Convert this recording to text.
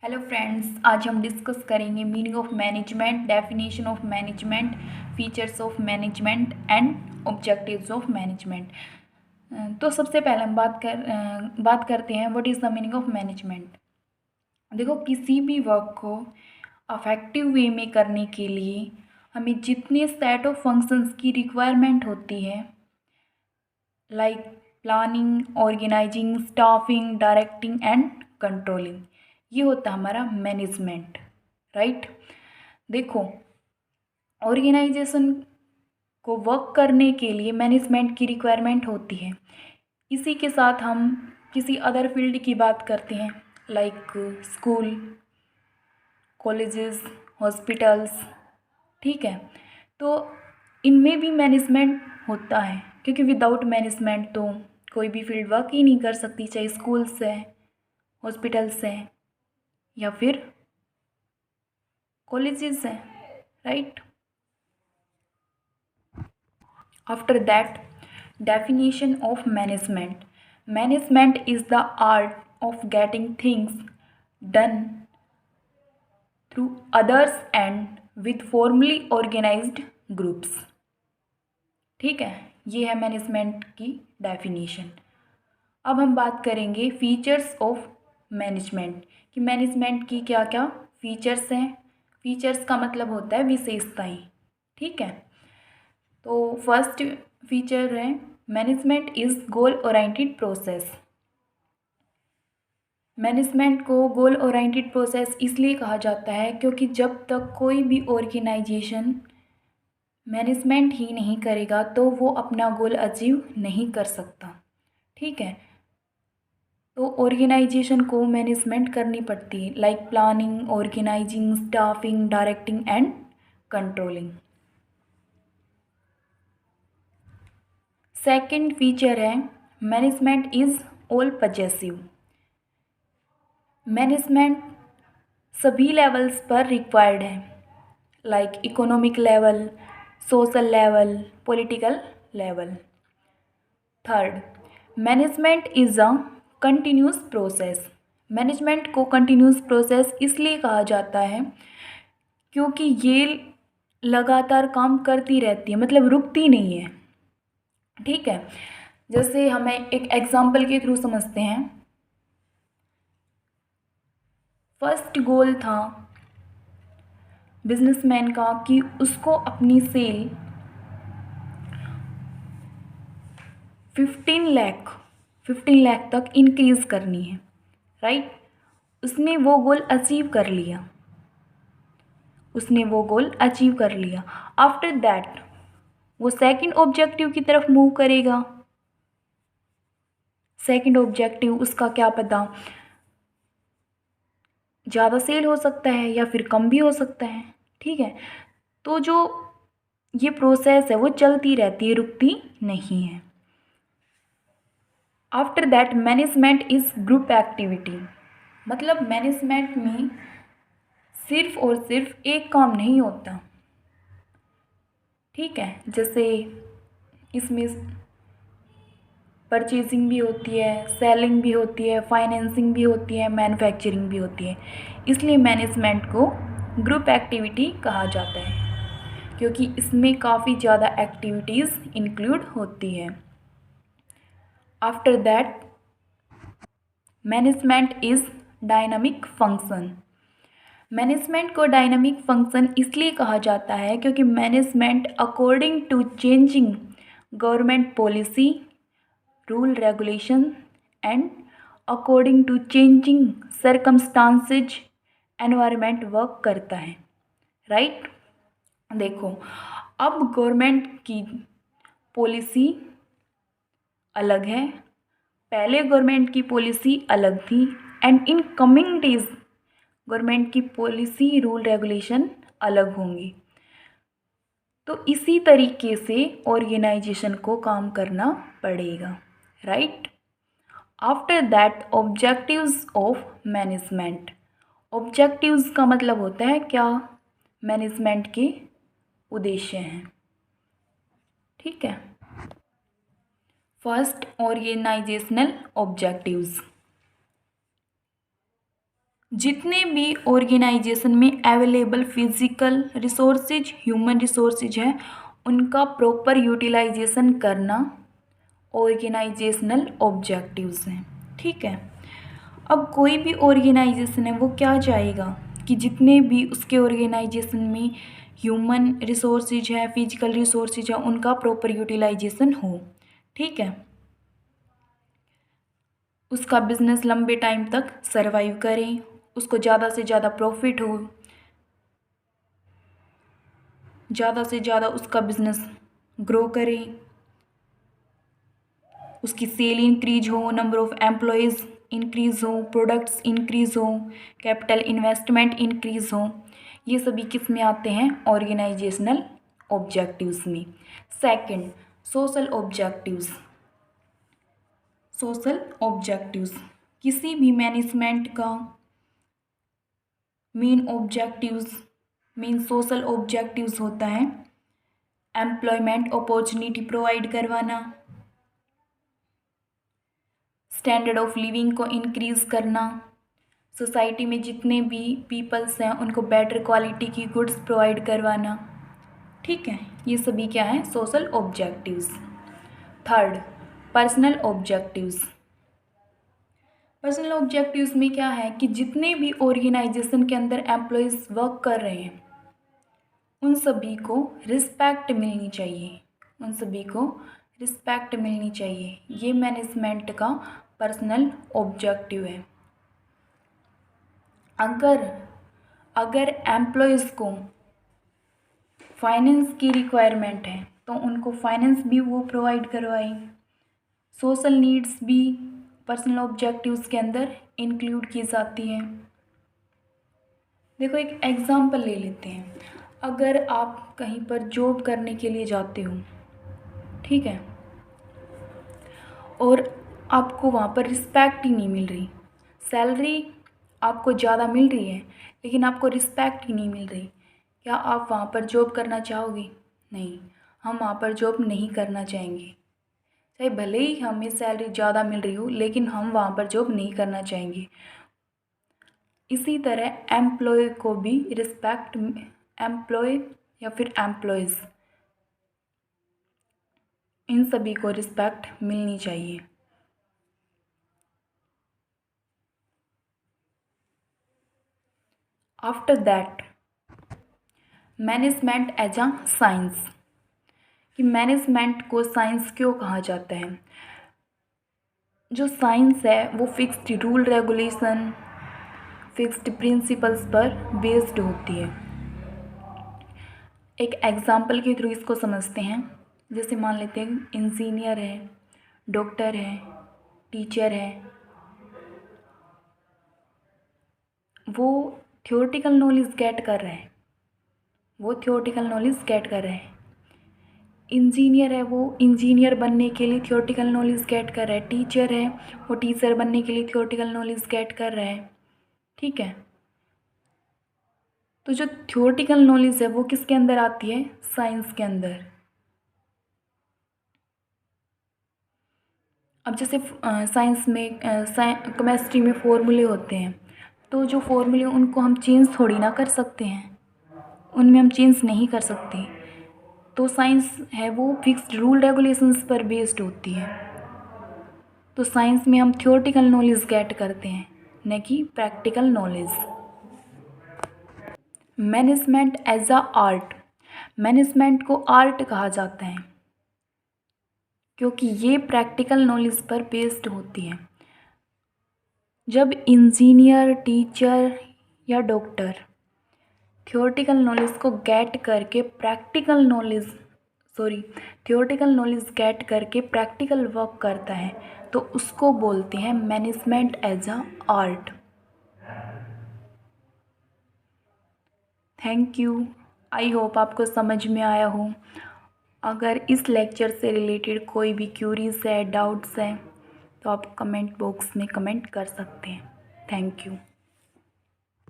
Hello friends, आज हम discuss करेंगे meaning of management, definition of management, features of management and objectives of management. तो सबसे पहले हम बात करते हैं what is the meaning of management. देखो, किसी भी वर्क को अफेक्टिव वे में करने के लिए हमें जितने सेट ऑफ फंक्शंस की रिक्वायरमेंट होती है, like planning, organising, staffing, directing and controlling, ये होता है हमारा मैनेजमेंट। राइट। देखो, ऑर्गेनाइजेशन को वर्क करने के लिए मैनेजमेंट की रिक्वायरमेंट होती है। इसी के साथ हम किसी अदर फील्ड की बात करते हैं, लाइक स्कूल, कॉलेजेस, हॉस्पिटल्स। ठीक है। तो इनमें भी मैनेजमेंट होता है, क्योंकि विदाउट मैनेजमेंट तो कोई भी फील्ड वर्क ही नहीं कर सकती, चाहे स्कूल्स है, हॉस्पिटल्स है या फिर कॉलेजेस है। Right. After that, definition of management. Management is the art of getting things done through others and with formally organized groups. ठीक है, ये है मैनेजमेंट की डेफिनेशन। अब हम बात करेंगे फीचर्स ऑफ मैनेजमेंट, कि मैनेजमेंट की क्या क्या फीचर्स हैं। फीचर्स का मतलब होता है विशेषताएं। ठीक है। तो फर्स्ट फीचर है management is goal oriented process. Management को गोल ओरिएंटेड प्रोसेस इसलिए कहा जाता है क्योंकि जब तक कोई भी ऑर्गेनाइजेशन मैनेजमेंट ही नहीं करेगा तो वो अपना गोल अचीव नहीं कर सकता। ठीक है। तो ऑर्गेनाइजेशन को मैनेजमेंट करनी पड़ती है, like planning, organising, staffing, directing and controlling. Second feature है management is all possessive. Management सभी लेवल्स पर रिक्वायर्ड है, like economic level, social level, political level. Third, management is a continuous process. Management को continuous process इसलिए कहा जाता है क्योंकि ये लगातार काम करती रहती है, मतलब रुकती नहीं है। ठीक है। जैसे हमें एक एग्जाम्पल के थ्रू समझते हैं। फर्स्ट गोल था बिजनेसमैन का कि उसको अपनी सेल 15 लाख तक इंक्रीज़ करनी है। राइट। उसने वो गोल अचीव कर लिया। आफ्टर दैट वो सेकंड ऑब्जेक्टिव की तरफ मूव करेगा। सेकंड ऑब्जेक्टिव उसका क्या पता, ज़्यादा सेल हो सकता है या फिर कम भी हो सकता है। ठीक है। तो जो ये प्रोसेस है वो चलती रहती है, रुकती नहीं है। After that management is group activity. मतलब मैनेजमेंट में सिर्फ और सिर्फ एक काम नहीं होता। ठीक है। जैसे इसमें परचेजिंग भी होती है, सेलिंग भी होती है, फाइनेंसिंग भी होती है, मैन्युफैक्चरिंग भी होती है। इसलिए मैनेजमेंट को ग्रुप एक्टिविटी कहा जाता है, क्योंकि इसमें काफ़ी ज़्यादा एक्टिविटीज़ इंक्लूड होती है। After that, management is dynamic function. Management को डायनामिक फंक्शन इसलिए कहा जाता है क्योंकि management according to changing government policy, rule, regulation and according to changing circumstances environment work करता है। राइट। देखो, अब गवर्नमेंट की पॉलिसी अलग है, पहले गवर्नमेंट की पॉलिसी अलग थी, and in coming days government की पॉलिसी, रूल, रेगुलेशन अलग होंगी। तो इसी तरीके से ऑर्गेनाइजेशन को काम करना पड़ेगा। Right. After that, objectives of management. Objectives का मतलब होता है क्या मैनेजमेंट के उद्देश्य हैं। ठीक है। First, organisational objectives. जितने भी ऑर्गेनाइजेशन में available physical resources, human resources है, उनका प्रॉपर यूटिलाइजेशन करना ऑर्गेनाइजेशनल ऑब्जेक्टिव्स हैं। ठीक है। अब कोई भी ऑर्गेनाइजेशन है वो क्या चाहेगा कि जितने भी उसके ऑर्गेनाइजेशन में ह्यूमन रिसोर्सेज है, फिजिकल रिसोर्सेज है, उनका प्रॉपर यूटिलाइजेशन हो। ठीक है। उसका बिजनेस लंबे टाइम तक सरवाइव करे, उसको ज़्यादा से ज़्यादा प्रॉफिट हो, ज़्यादा से ज़्यादा उसका बिजनेस ग्रो करे, उसकी सेल इंक्रीज हो, नंबर ऑफ़ एम्प्लॉयज़ इंक्रीज़ हो, प्रोडक्ट्स इंक्रीज़ हो, कैपिटल इन्वेस्टमेंट इंक्रीज़ हो। ये सभी किस में आते हैं? ऑर्गेनाइजेशनल ऑब्जेक्टिव्स में। Second, social objectives. Social objectives किसी भी मैनेजमेंट का मेन सोशल ऑब्जेक्टिव्स होता है एम्प्लॉयमेंट अपॉर्चुनिटी प्रोवाइड करवाना, स्टैंडर्ड ऑफ लिविंग को इंक्रीज़ करना, सोसाइटी में जितने भी पीपल्स हैं उनको बेटर क्वालिटी की गुड्स प्रोवाइड करवाना। ठीक है। ये सभी क्या है? Social objectives. Third, personal objectives. Personal objectives में क्या है कि जितने भी ऑर्गेनाइजेशन के अंदर एम्प्लॉयज़ वर्क कर रहे हैं उन सभी को रिस्पेक्ट मिलनी चाहिए, उन सभी को रिस्पेक्ट मिलनी चाहिए। ये मैनेजमेंट का पर्सनल ऑब्जेक्टिव है। अगर एम्प्लॉयज़ को फाइनेंस की रिक्वायरमेंट है तो उनको फाइनेंस भी वो प्रोवाइड करवाएं। सोशल नीड्स भी पर्सनल ऑब्जेक्टिव्स के अंदर इंक्लूड की जाती हैं। देखो एक एग्ज़ाम्पल ले लेते हैं। अगर आप कहीं पर जॉब करने के लिए जाते हो, ठीक है, और आपको वहाँ पर रिस्पेक्ट ही नहीं मिल रही, सैलरी आपको ज़्यादा मिल रही है लेकिन आपको रिस्पेक्ट ही नहीं मिल रही, क्या आप वहाँ पर जॉब करना चाहोगे? नहीं, हम वहाँ पर जॉब नहीं करना चाहेंगे। चाहे भले ही हमें सैलरी ज़्यादा मिल रही हो लेकिन हम वहाँ पर जॉब नहीं करना चाहेंगे। इसी तरह एम्प्लॉय को भी रिस्पेक्ट, एम्प्लॉय या फिर एम्प्लॉयज़, इन सभी को रिस्पेक्ट मिलनी चाहिए। After that, management as a science. कि मैनेजमेंट को साइंस क्यों कहा जाता है? जो साइंस है वो fixed rule regulation, fixed principles पर बेस्ड होती है। एक एग्जाम्पल के थ्रू इसको समझते हैं। जैसे मान लेते हैं इंजीनियर है, डॉक्टर है, टीचर है, वो थ्योरेटिकल नॉलेज गेट कर रहे हैं, इंजीनियर है, वो इंजीनियर बनने के लिए थ्योरेटिकल नॉलेज गेट कर रहा है, टीचर है, वो टीचर बनने के लिए थ्योरेटिकल नॉलेज गेट कर रहा है। ठीक है। तो जो थ्योरेटिकल नॉलेज है वो किसके अंदर आती है? साइंस के अंदर। अब जैसे साइंस में केमिस्ट्री में फॉर्मूले होते हैं, तो जो फॉर्मूले उनको हम चेंज थोड़ी ना कर सकते हैं, उनमें हम चेंज नहीं कर सकते। तो साइंस है वो फिक्स्ड रूल रेगुलेशंस पर बेस्ड होती है। तो साइंस में हम थ्योरेटिकल नॉलेज गेट करते हैं, न कि practical knowledge. Management as a art. Management को आर्ट कहा जाता है क्योंकि ये प्रैक्टिकल नॉलेज पर बेस्ड होती है। जब इंजीनियर, टीचर या डॉक्टर थ्योरेटिकल नॉलेज को गेट करके थ्योरेटिकल नॉलेज गेट करके प्रैक्टिकल वर्क करता है तो उसको बोलते हैं management as a art. Thank you. I hope आपको समझ में आया हो। अगर इस लेक्चर से रिलेटेड कोई भी क्यूरीज है, डाउट्स हैं, तो आप कमेंट बॉक्स में कमेंट कर सकते हैं। Thank you.